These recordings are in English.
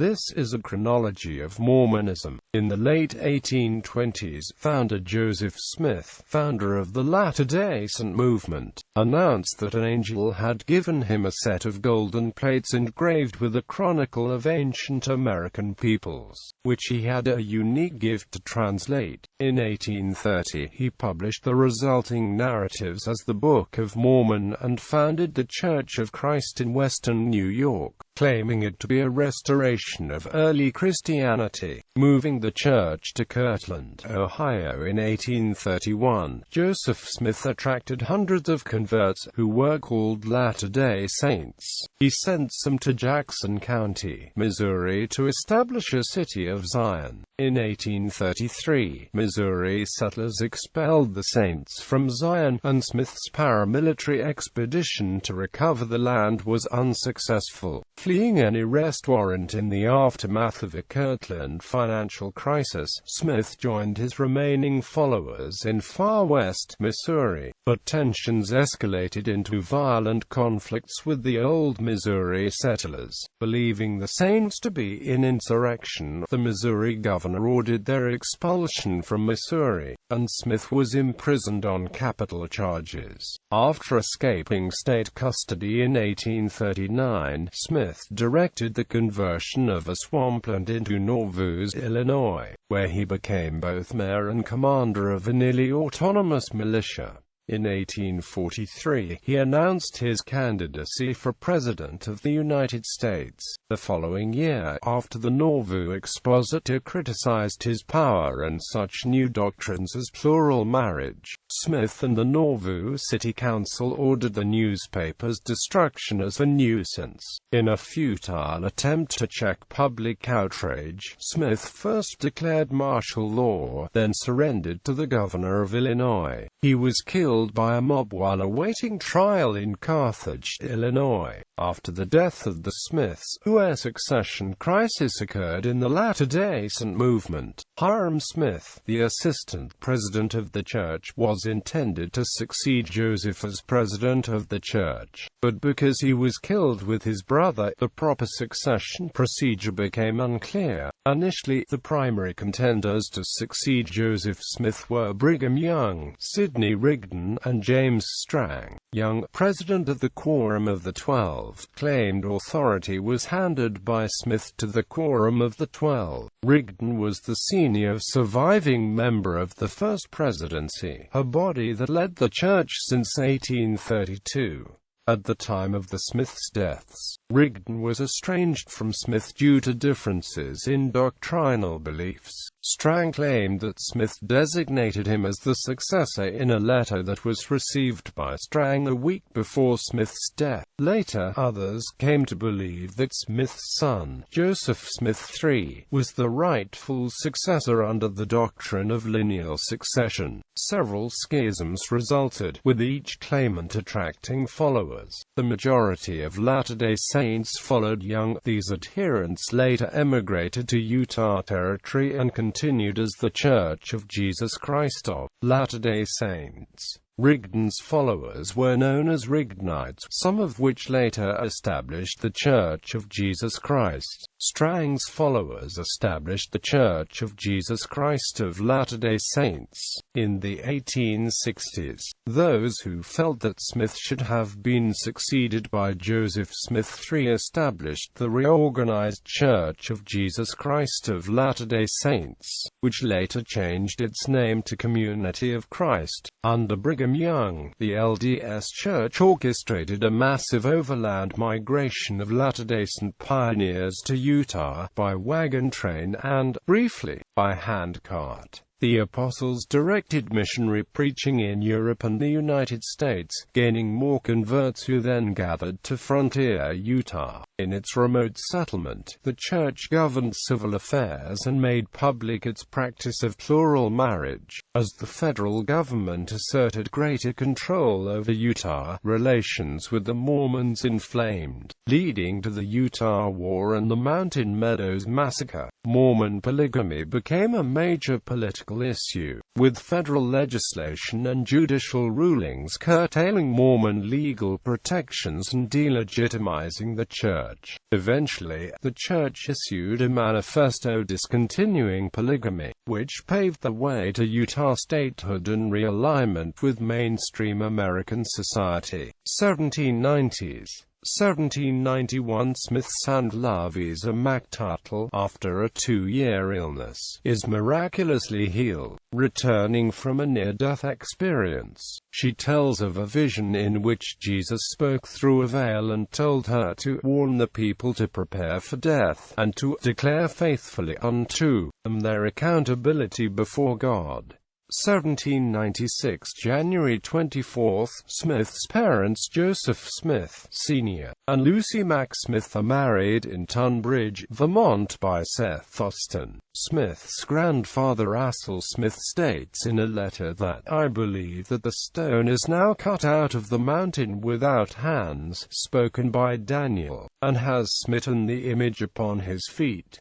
This is a chronology of Mormonism. In the late 1820s, founder Joseph Smith, founder of the Latter-day Saint movement, announced that an angel had given him a set of golden plates engraved with a chronicle of ancient American peoples, which he had a unique gift to translate. In 1830, he published the resulting narratives as the Book of Mormon and founded the Church of Christ in Western New York, claiming it to be a restoration of early Christianity. Moving the church to Kirtland, Ohio in 1831, Joseph Smith attracted hundreds of converts, who were called Latter-day Saints. He sent some to Jackson County, Missouri to establish a city of Zion. In 1833, Missouri settlers expelled the Saints from Zion, and Smith's paramilitary expedition to recover the land was unsuccessful. Fleeing an arrest warrant in the aftermath of a Kirtland financial crisis, Smith joined his remaining followers in far west Missouri, but tensions escalated into violent conflicts with the old Missouri settlers. Believing the Saints to be in insurrection, the Missouri governor ordered their expulsion from Missouri, and Smith was imprisoned on capital charges. After escaping state custody in 1839, Smith directed the conversion of a swampland into Nauvoo, Illinois, where he became both mayor and commander of a nearly autonomous militia. In 1843, he announced his candidacy for President of the United States. The following year, after the Nauvoo expositor criticized his power and such new doctrines as plural marriage, Smith and the Nauvoo City Council ordered the newspaper's destruction as a nuisance. In a futile attempt to check public outrage, Smith first declared martial law, then surrendered to the governor of Illinois. He was killed by a mob while awaiting trial in Carthage, Illinois. After the death of the Smiths, a succession crisis occurred in the Latter-day Saint movement. Hiram Smith, the assistant president of the church, was intended to succeed Joseph as president of the church, but because he was killed with his brother, the proper succession procedure became unclear. Initially, the primary contenders to succeed Joseph Smith were Brigham Young, Sidney Rigdon, and James Strang. Young, president of the Quorum of the 12, claimed authority was handed by Smith to the Quorum of the 12. Rigdon was the senior surviving member of the First Presidency, a body that led the church since 1832. At the time of the Smiths' deaths, Rigdon was estranged from Smith due to differences in doctrinal beliefs. Strang claimed that Smith designated him as the successor in a letter that was received by Strang a week before Smith's death. Later, others came to believe that Smith's son, Joseph Smith III, was the rightful successor under the doctrine of lineal succession. Several schisms resulted, with each claimant attracting followers. The majority of Latter-day Saints followed Young. These adherents later emigrated to Utah Territory and continued as the Church of Jesus Christ of Latter-day Saints. Rigdon's followers were known as Rigdonites, some of which later established the Church of Jesus Christ. Strang's followers established the Church of Jesus Christ of Latter-day Saints. In the 1860s, those who felt that Smith should have been succeeded by Joseph Smith III established the reorganized Church of Jesus Christ of Latter-day Saints, which later changed its name to Community of Christ. Under Brigham Young, the LDS Church orchestrated a massive overland migration of Latter-day Saint pioneers to Utah, by wagon train and, briefly, by handcart. The apostles directed missionary preaching in Europe and the United States, gaining more converts who then gathered to frontier Utah. In its remote settlement, the church governed civil affairs and made public its practice of plural marriage. As the federal government asserted greater control over Utah, relations with the Mormons inflamed, leading to the Utah War and the Mountain Meadows Massacre. Mormon polygamy became a major political issue, with federal legislation and judicial rulings curtailing Mormon legal protections and delegitimizing the Church. Eventually, the Church issued a manifesto discontinuing polygamy, which paved the way to Utah statehood and realignment with mainstream American society. 1790s. 1791 Smith's and Louisa McTurtle, after a 2-year illness, is miraculously healed, returning from a near-death experience. She tells of a vision in which Jesus spoke through a veil and told her to warn the people to prepare for death, and to declare faithfully unto them their accountability before God. 1796 January 24. Smith's parents Joseph Smith, Sr., and Lucy Mack Smith are married in Tunbridge, Vermont by Seth Austin. Smith's grandfather Asel Smith states in a letter that, "I believe that the stone is now cut out of the mountain without hands, spoken by Daniel, and has smitten the image upon his feet."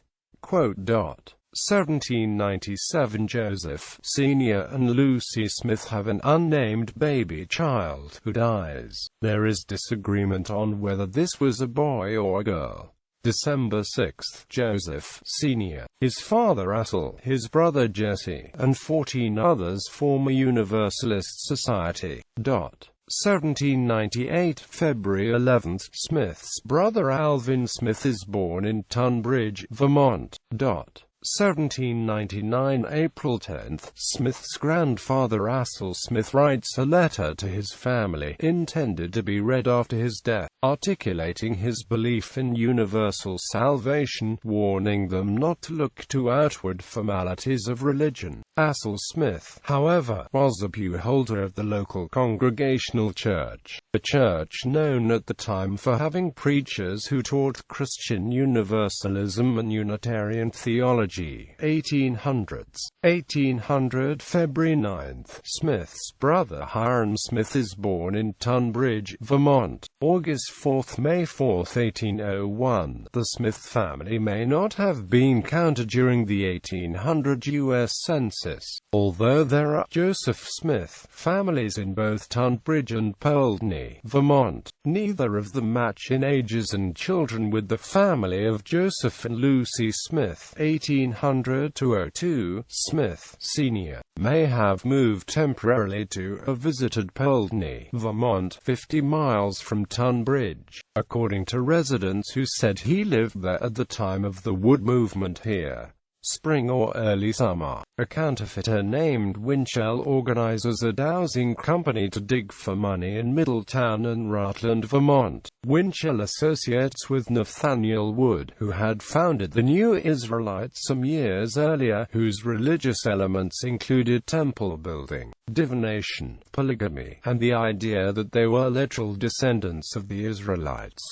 1797 Joseph, Sr. and Lucy Smith have an unnamed baby child, who dies. There is disagreement on whether this was a boy or a girl. December 6, Joseph, Sr., his father Asel, his brother Jesse, and 14 others form a Universalist society. 1798 February 11, Smith's brother Alvin Smith is born in Tunbridge, Vermont. 1799 April 10, Smith's grandfather Asel Smith writes a letter to his family, intended to be read after his death, articulating his belief in universal salvation, warning them not to look to outward formalities of religion. Asel Smith, however, was a pew holder of the local Congregational Church, a church known at the time for having preachers who taught Christian universalism and Unitarian theology. 1800 February 9, Smith's brother Hiram Smith is born in Tunbridge, Vermont. August 4 May 4, 1801. The Smith family may not have been counted during the 1800 U.S. Census, although there are Joseph Smith families in both Tunbridge and Poultney, Vermont. Neither of them match in ages and children with the family of Joseph and Lucy Smith. 1800–02, Smith, Sr., may have moved temporarily to or visited Poultney, Vermont, 50 miles from Tunbridge, according to residents who said he lived there at the time of the wood movement here. Spring or early summer, a counterfeiter named Winchell organizes a dowsing company to dig for money in Middletown and Rutland, Vermont. Winchell associates with Nathaniel Wood, who had founded the New Israelites some years earlier, whose religious elements included temple building, divination, polygamy, and the idea that they were literal descendants of the Israelites.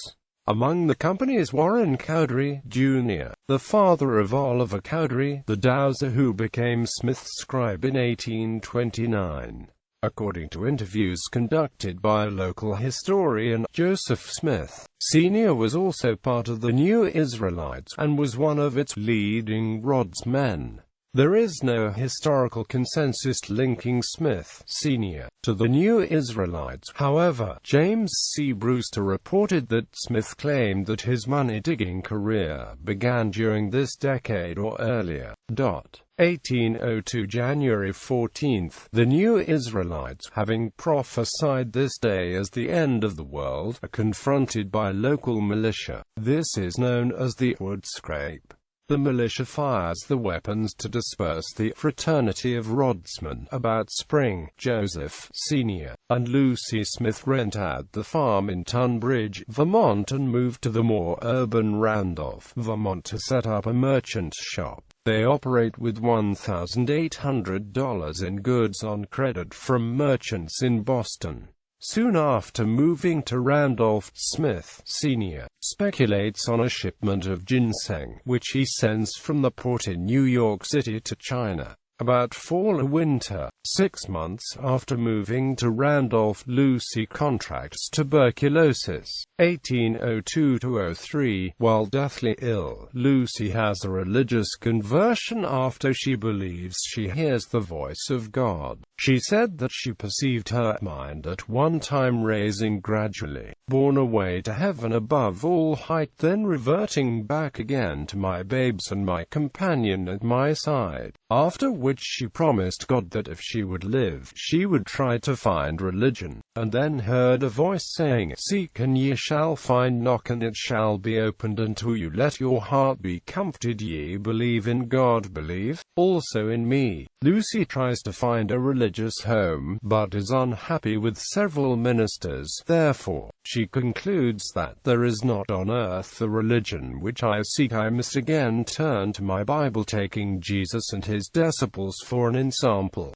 Among the company's Warren Cowdery, Jr., the father of Oliver Cowdery, the dowser who became Smith's scribe in 1829. According to interviews conducted by local historian Joseph Smith, Sr. was also part of the New Israelites, and was one of its leading rodsmen. There is no historical consensus linking Smith, Sr., to the New Israelites. However, James C. Brewster reported that Smith claimed that his money-digging career began during this decade or earlier. 1802 January 14, the New Israelites, having prophesied this day as the end of the world, are confronted by local militia. This is known as the wood scrape. The militia fires the weapons to disperse the fraternity of rodsmen. About spring, Joseph, Sr., and Lucy Smith rent out the farm in Tunbridge, Vermont and moved to the more urban Randolph, Vermont to set up a merchant's shop. They operate with $1,800 in goods on credit from merchants in Boston. Soon after moving to Randolph, Smith, Sr., speculates on a shipment of ginseng, which he sends from the port in New York City to China. about fall or winter. 6 months after moving to Randolph, Lucy contracts tuberculosis. 1802–03. While deathly ill, Lucy has a religious conversion after she believes she hears the voice of God. She said that she perceived her mind at one time raising gradually, borne away to heaven above all height, then reverting back again to my babes and my companion at my side, after which she promised God that if she would live, she would try to find religion, and then heard a voice saying, "Seek and ye shall find, knock and it shall be opened unto you. Let your heart be comforted, ye believe in God, believe also in me." Lucy tries to find a religious home, but is unhappy with several ministers. Therefore, she concludes that there is not on earth the religion which I seek. I must again turn to my Bible, taking Jesus and his disciples for an example.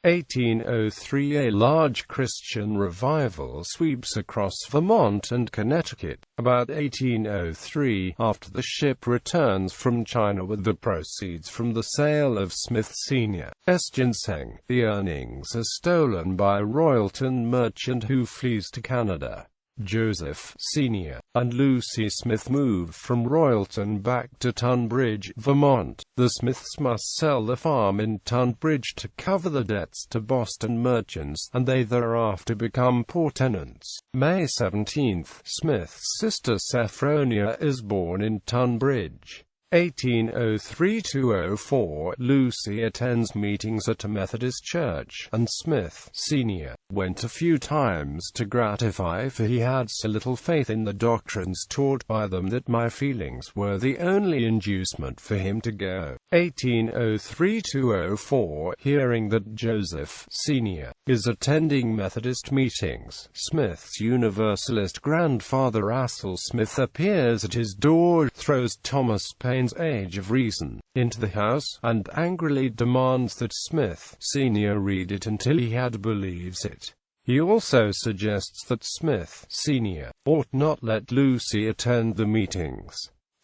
1803. A large Christian revival sweeps across Vermont and Connecticut. About 1803, after the ship returns from China with the proceeds from the sale of Smith Sr.'s ginseng, the earnings are stolen by a Royalton merchant who flees to Canada. Joseph Sr. and Lucy Smith move from Royalton back to Tunbridge, Vermont. The Smiths must sell the farm in Tunbridge to cover the debts to Boston merchants, and they thereafter become poor tenants. May 17. Smith's sister Sophronia is born in Tunbridge. 1803–04. Lucy attends meetings at a Methodist church, and Smith Sr. went a few times to gratify, for he had so little faith in the doctrines taught by them that my feelings were the only inducement for him to go. 1803–04. Hearing that Joseph Sr. is attending Methodist meetings, Smith's Universalist grandfather Asel Smith appears at his door, throws Thomas Paine's Age of Reason into the house, and angrily demands that Smith Sr. read it until he believes it. He also suggests that Smith Sr. ought not let Lucy attend the meetings.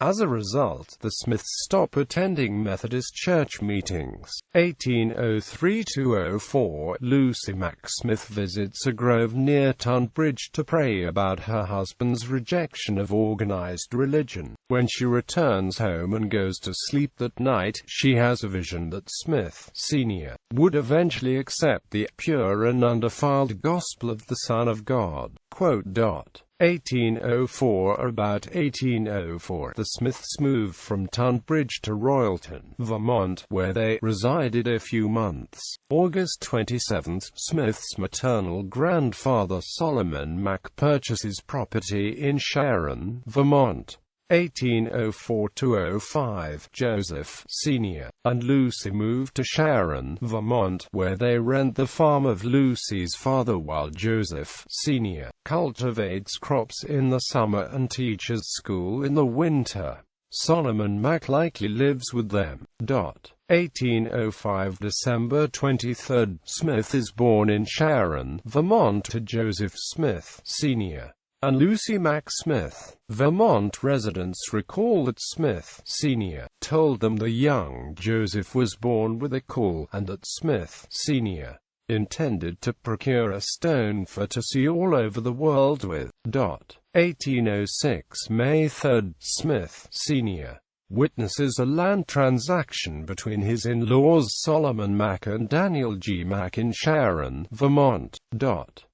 As a result, the Smiths stop attending Methodist church meetings. 1803–04. Lucy Mack Smith visits a grove near Tunbridge to pray about her husband's rejection of organized religion. When she returns home and goes to sleep that night, she has a vision that Smith Sr. would eventually accept the pure and undefiled gospel of the Son of God. 1804. About 1804, the Smiths moved from Tunbridge to Royalton, Vermont, where they resided a few months. August 27, Smith's maternal grandfather Solomon Mack purchases property in Sharon, Vermont. 1804–05. Joseph Sr. and Lucy moved to Sharon, Vermont, where they rent the farm of Lucy's father while Joseph Sr. cultivates crops in the summer and teaches school in the winter. Solomon Mack likely lives with them. 1805. December 23. Smith is born in Sharon, Vermont to Joseph Smith Sr. and Lucy Mack Smith. Vermont residents recall that Smith Sr. told them the young Joseph was born with a caul, and that Smith Sr. intended to procure a stone for to see all over the world with. 1806. May 3. Smith Sr. witnesses a land transaction between his in-laws Solomon Mack and Daniel G. Mack in Sharon, Vermont.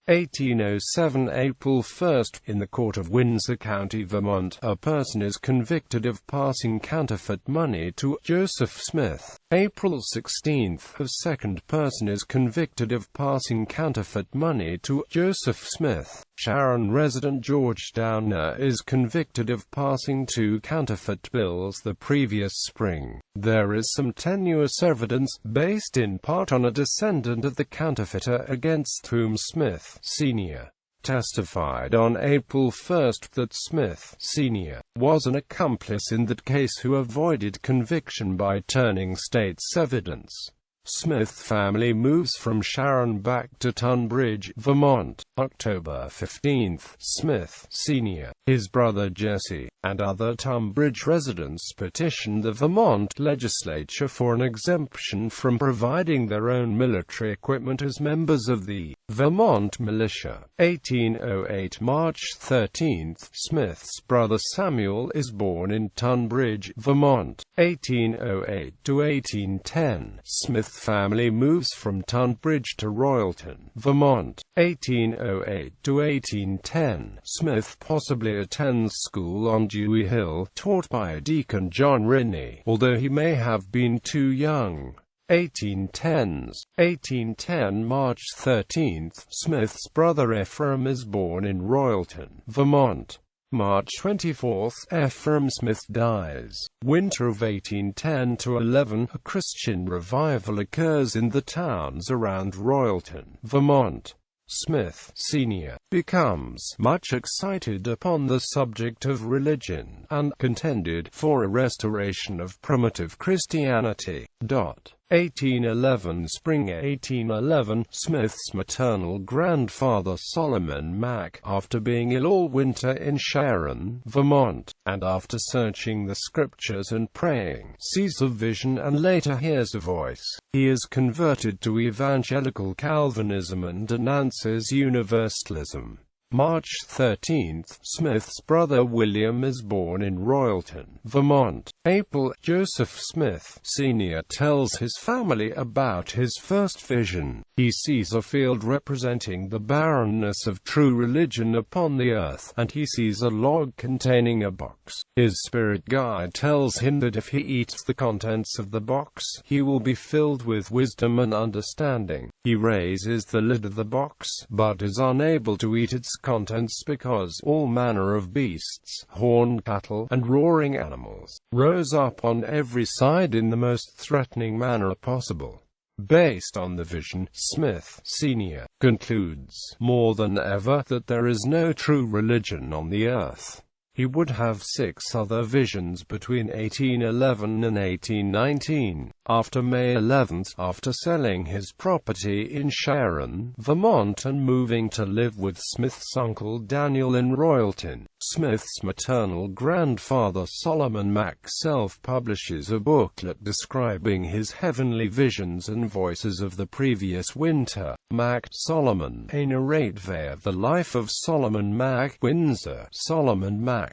1807. April 1. In the court of Windsor County, Vermont, a person is convicted of passing counterfeit money to Joseph Smith. April 16. A second person is convicted of passing counterfeit money to Joseph Smith. Sharon resident George Downer is convicted of passing 2 counterfeit bills the previous spring. There is some tenuous evidence, based in part on a descendant of the counterfeiter against whom Smith Sr. testified on April 1 that Smith Sr. was an accomplice in that case who avoided conviction by turning state's evidence. Smith family moves from Sharon back to Tunbridge, Vermont. October 15. Smith Sr., his brother Jesse, and other Tunbridge residents petitioned the Vermont legislature for an exemption from providing their own military equipment as members of the Vermont Militia. 1808 March 13. Smith's brother Samuel is born in Tunbridge, Vermont. 1808 to 1810. Smith family moves from Tunbridge to Royalton, Vermont. 1808 to 1810. Smith possibly attends school on Dewey Hill, taught by Deacon John Rinney, although he may have been too young. 1810s. 1810 March 13. Smith's brother Ephraim is born in Royalton, Vermont. March 24. Ephraim Smith dies. Winter of 1810 to 11. A Christian revival occurs in the towns around Royalton, Vermont. Smith, Sr., becomes much excited upon the subject of religion, and contended for a restoration of primitive Christianity. 1811 Spring 1811, Smith's maternal grandfather Solomon Mack, after being ill all winter in Sharon, Vermont, and after searching the scriptures and praying, sees a vision and later hears a voice. He is converted to evangelical Calvinism and denounces universalism. March 13. Smith's brother William is born in Royalton, Vermont. April. Joseph Smith, Sr. tells his family about his first vision. He sees a field representing the barrenness of true religion upon the earth, and he sees a log containing a box. His spirit guide tells him that if he eats the contents of the box, he will be filled with wisdom and understanding. He raises the lid of the box, but is unable to eat its contents because all manner of beasts, horned cattle, and roaring animals rose up on every side in the most threatening manner possible. Based on the vision, Smith, Sr. concludes, more than ever, that there is no true religion on the earth. He would have 6 other visions between 1811 and 1819. After May 11, after selling his property in Sharon, Vermont and moving to live with Smith's uncle Daniel in Royalton, Smith's maternal grandfather Solomon Mack self-publishes a booklet describing his heavenly visions and voices of the previous winter. Mack, Solomon, a narrate via the life of Solomon Mack, Windsor, Solomon Mack.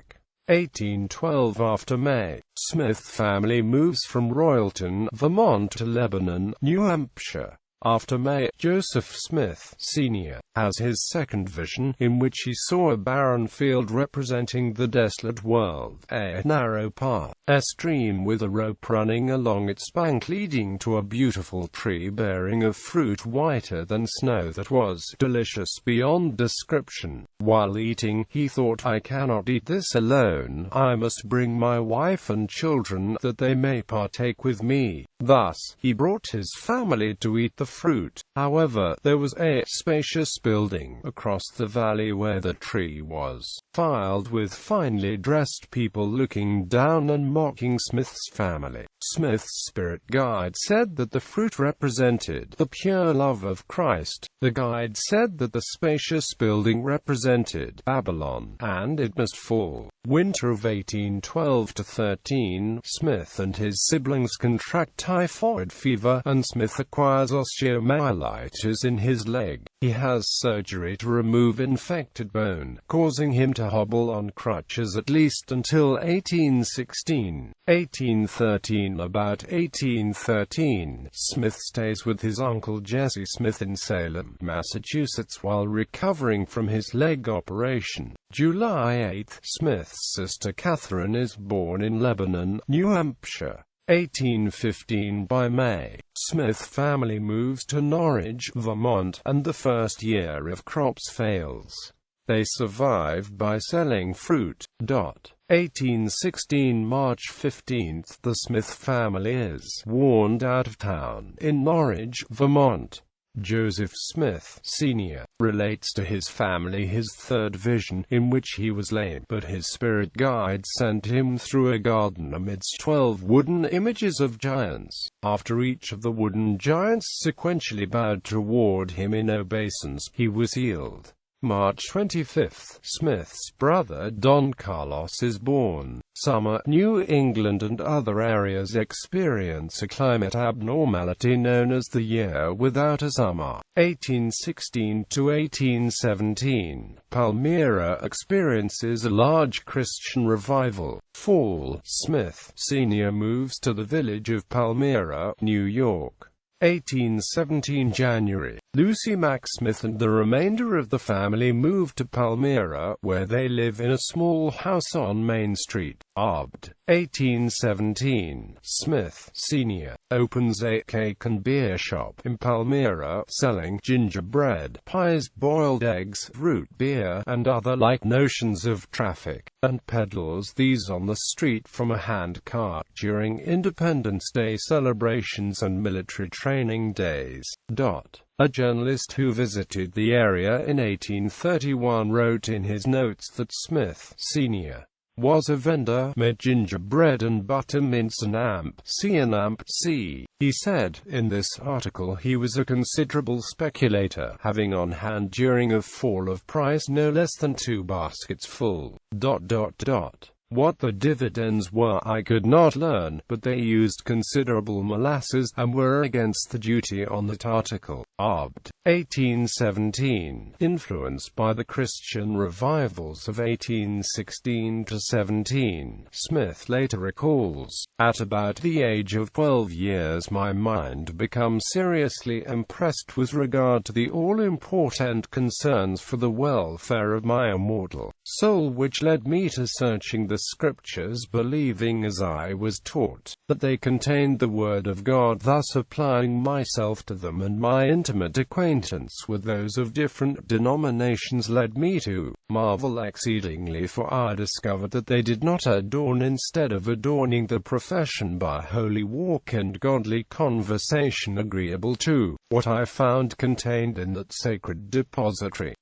1812 After May, Smith family moves from Royalton, Vermont to Lebanon, New Hampshire. After May, Joseph Smith, Sr., has his second vision, in which he saw a barren field representing the desolate world, a narrow path, a stream with a rope running along its bank leading to a beautiful tree bearing a fruit whiter than snow that was delicious beyond description. While eating, he thought, I cannot eat this alone, I must bring my wife and children, that they may partake with me. Thus, he brought his family to eat the fruit. However, there was a spacious building across the valley where the tree was, filled with finely dressed people looking down and mocking Smith's family. Smith's spirit guide said that the fruit represented the pure love of Christ. The guide said that the spacious building represented Babylon, and it must fall. Winter of 1812-13, Smith and his siblings contract typhoid fever, and Smith acquires osteomyelitis in his leg. He has surgery to remove infected bone, causing him to hobble on crutches at least until 1816. 1813 About 1813, Smith stays with his uncle Jesse Smith in Salem, Massachusetts while recovering from his leg operation. July 8, Smith's sister Catherine is born in Lebanon, New Hampshire. 1815 By May, Smith family moves to Norwich, Vermont, and the first year of crops fails. They survive by selling fruit. 1816 March 15, the Smith family is warned out of town in Norwich, Vermont. Joseph Smith, Sr., relates to his family his third vision, in which he was lame, but his spirit guide sent him through a garden amidst 12 wooden images of giants. After each of the wooden giants sequentially bowed toward him in obeisance, he was healed. March 25. Smith's brother Don Carlos is born. Summer, New England and other areas experience a climate abnormality known as the year without a summer. 1816 to 1817. Palmyra experiences a large Christian revival. Fall. Smith Sr. moves to the village of Palmyra, New York. 1817 January. Lucy Mack Smith and the remainder of the family moved to Palmyra, where they live in a small house on Main Street. Abt. 1817. Smith Sr. opens a cake and beer shop in Palmyra, selling gingerbread, pies, boiled eggs, root beer, and other like notions of traffic, and peddles these on the street from a hand cart during Independence Day celebrations and military training days. A journalist who visited the area in 1831 wrote in his notes that Smith Sr. was a vendor, made gingerbread and butter mince and amp C. He said, in this article, he was a considerable speculator, having on hand during a fall of price no less than 2 baskets full. What the dividends were I could not learn, but they used considerable molasses, and were against the duty on that article. Abt. 1817. Influenced by the Christian revivals of 1816 to 17, Smith later recalls, "At about the age of 12 years my mind became seriously impressed with regard to the all-important concerns for the welfare of my immortal soul, which led me to searching the Scriptures, believing as I was taught, that they contained the Word of God, thus applying myself to them, and my intimate acquaintance with those of different denominations led me to marvel exceedingly, for I discovered that they did not adorn, instead of adorning the profession, by holy walk and godly conversation agreeable to what I found contained in that sacred depository."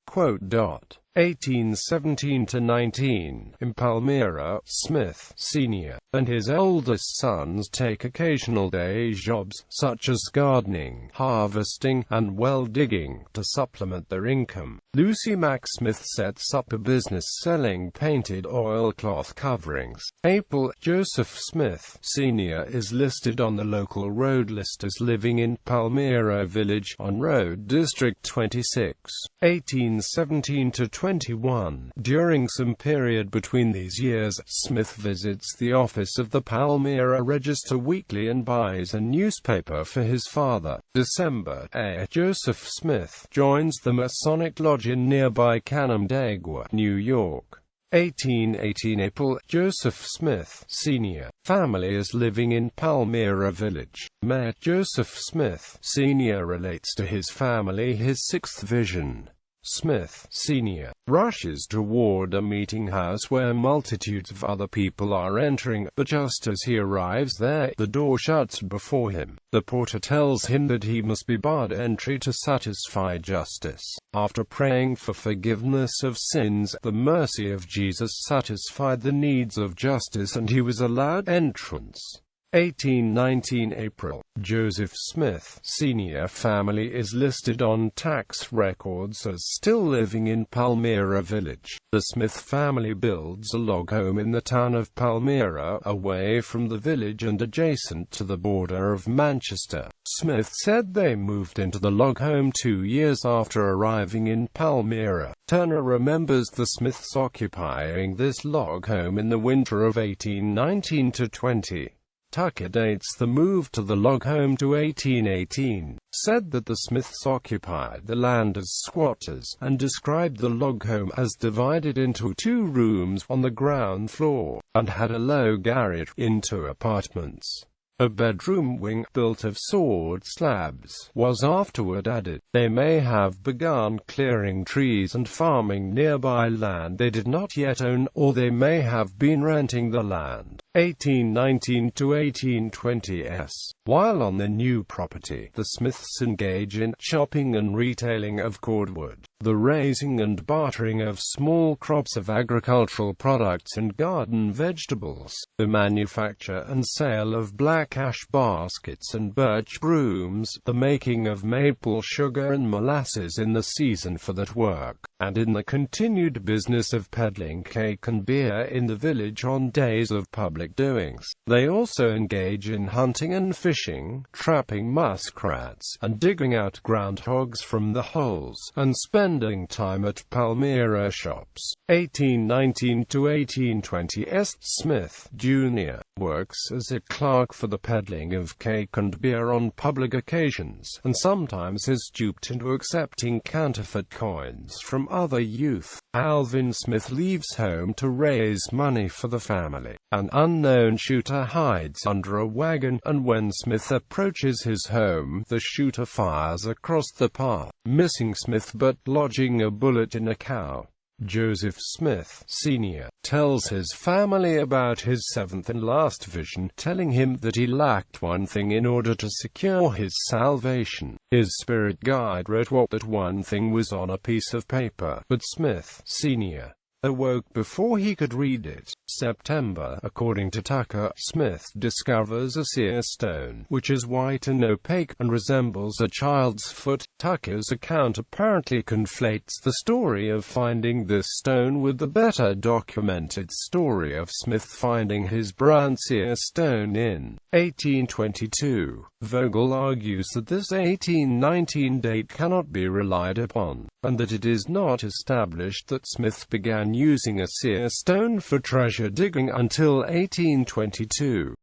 1817 to 19. In Palmyra, Smith Sr. and his oldest sons take occasional day jobs, such as gardening, harvesting, and well digging, to supplement their income. Lucy Mack Smith sets up a business selling painted oilcloth coverings. April. Joseph Smith Sr. is listed on the local road list as living in Palmyra Village, on Road District 26. 1817 to 21. During some period between these years, Smith visits the office of the Palmyra Register weekly and buys a newspaper for his father. December. Joseph Smith joins the Masonic Lodge in nearby Canandaigua, New York. 1818 April. Joseph Smith Sr. family is living in Palmyra Village. Mayor Joseph Smith Sr. relates to his family his sixth vision. Smith Sr. rushes toward a meeting house where multitudes of other people are entering, but just as he arrives there, the door shuts before him. The porter tells him that he must be barred entry to satisfy justice. After praying for forgiveness of sins, the mercy of Jesus satisfied the needs of justice and he was allowed entrance. 1819 April. Joseph Smith Sr. family is listed on tax records as still living in Palmyra Village. The Smith family builds a log home in the town of Palmyra, away from the village and adjacent to the border of Manchester. Smith said they moved into the log home 2 years after arriving in Palmyra. Turner remembers the Smiths occupying this log home in the winter of 1819 to 20. Tucker dates the move to the log home to 1818, said that the Smiths occupied the land as squatters, and described the log home as divided into 2 rooms on the ground floor, and had a low garage into apartments. A bedroom wing, built of sword slabs, was afterward added. They may have begun clearing trees and farming nearby land they did not yet own, or they may have been renting the land. 1819 to 1820 s. While on the new property, the Smiths engage in shopping and retailing of cordwood. the raising and bartering of small crops of agricultural products and garden vegetables, the manufacture and sale of black ash baskets and birch brooms, the making of maple sugar and molasses in the season for that work, and in the continued business of peddling cake and beer in the village on days of public doings. They also engage in hunting and fishing, trapping muskrats, and digging out groundhogs from the holes, and spending time at Palmyra shops. 1819 to 1820. S. Smith, Jr. works as a clerk for the peddling of cake and beer on public occasions, and sometimes is duped into accepting counterfeit coins from other youth. Alvin Smith leaves home to raise money for the family. An unknown shooter hides under a wagon, and when Smith approaches his home, the shooter fires across the path, missing Smith but lodging a bullet in a cow. Joseph Smith, Sr., tells his family about his seventh and last vision, telling him that he lacked one thing in order to secure his salvation. His spirit guide wrote what that one thing was on a piece of paper, but Smith, Sr., awoke before he could read it. September. According to Tucker, Smith discovers a seer stone, which is white and opaque, and resembles a child's foot. Tucker's account apparently conflates the story of finding this stone with the better documented story of Smith finding his brown seer stone in 1822. Vogel argues that this 1819 date cannot be relied upon, and that it is not established that Smith began using a seer stone for treasure digging until 1822.